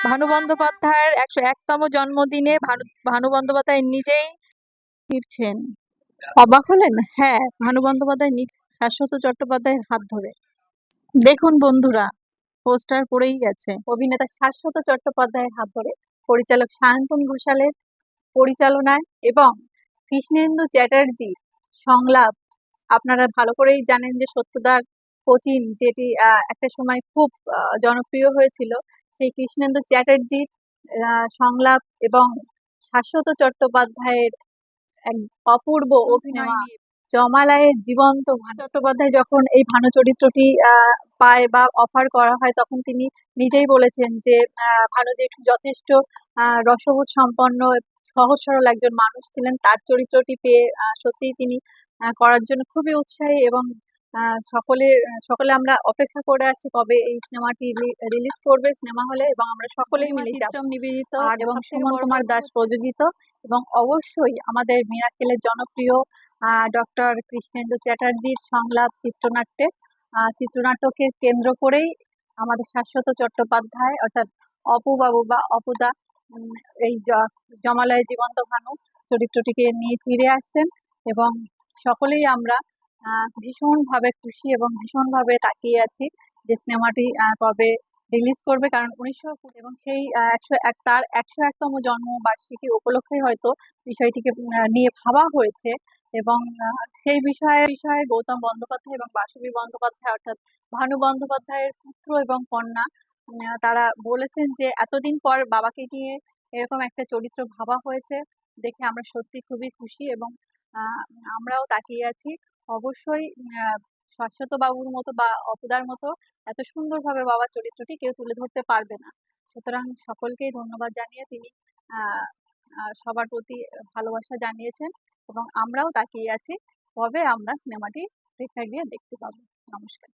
ভানু বন্দ্যোপাধ্যায়ের 101তম জন্মদিনে ভানু বন্দ্যোপাধ্যায় নিজেই ফিরছেন। অবাক হলেন? হ্যাঁ, ভানু বন্দ্যোপাধ্যায় নিজ শাশ্বত চট্টোপাধ্যায়ের হাত ধরে। দেখুন বন্ধুরা, পোস্টার পড়েই গেছে। অভিনেতা শাশ্বত চট্টোপাধ্যায়ের হাত ধরে পরিচালক সায়ন্তন ঘোষালের পরিচালনায় এবং কৃষ্ণেন্দু চ্যাটার্জির সংলাপ। আপনারা ভালো করেই জানেন যে সত্যদার কোচিন যেটি একটা সময় খুব জনপ্রিয় হয়েছিল, সেই কৃষ্ণেন্দু চ্যাটার্জির সংলাপ এবং শাশ্বত চট্টোপাধ্যায়ের এক অপূর্ব অভিনয়, জমালয়ের জীবন্ত ভানু চট্টোপাধ্যায় যখন এই ভানু চরিত্রটি পায় বা অফার করা হয়, তখন তিনি নিজেই বলেছেন যে ভানু জেঠু যথেষ্ট রসবোধ সম্পন্ন সহজ সরল একজন মানুষ ছিলেন। তার চরিত্রটি পেয়ে সত্যিই তিনি করার জন্য খুবই উৎসাহী এবং সকলে আমরা অপেক্ষা করে আছি কবে এই সিনেমাটি রিলিজ করবে সিনেমা হলে, এবং আমরা সকলেই মিলে চিত্রম নিবেদিত এবং সুমন কুমার দাস প্রযোজিত এবং অবশ্যই আমাদের মিরাকেলের জনপ্রিয় ডক্টর কৃষ্ণেন্দু চ্যাটার্জির সংলাপ চিত্রনাট্যকে কেন্দ্র করেই আমাদের শাশ্বত চট্টোপাধ্যায় অর্থাৎ অপু বাবু বা অপুদা এই জমালয় জীবন্ত ভানু চরিত্রটিকে নিয়ে ফিরে আসছেন এবং সকলেই আমরা ভীষণভাবে খুশি এবং ভীষণভাবে তাকিয়ে আছি যে সিনেমাটি কবে রিলিজ করবে। কারণ 1900 এবং সেই 101তম জন্মবার্ষিকী উপলক্ষে হয়তো বিষয়টিকে নিয়ে ভাবা হয়েছে এবং সেই বিষয়ে গৌতম বন্দ্যোপাধ্যায় এবং বাসবী বন্দ্যোপাধ্যায় অর্থাৎ ভানু বন্দ্যোপাধ্যায়ের পুত্র এবং কন্যা তারা বলেছেন যে এতদিন পর বাবাকে নিয়ে এরকম একটা চরিত্র ভাবা হয়েছে, দেখে আমরা সত্যি খুবই খুশি এবং আহ আমরাও তাকিয়ে আছি। অবশ্যই শাশ্বত বাবুর মতো বা অপুদার মতো এত সুন্দরভাবে বাবার চরিত্রটি কেউ তুলে ধরতে পারবে না। সুতরাং সকলকেই ধন্যবাদ জানিয়ে তিনি আহ সবার প্রতি ভালোবাসা জানিয়েছেন এবং আমরাও তাকিয়ে আছি কবে আমরা সিনেমাটি প্রেক্ষাগৃহে দেখতে পাবো। নমস্কার।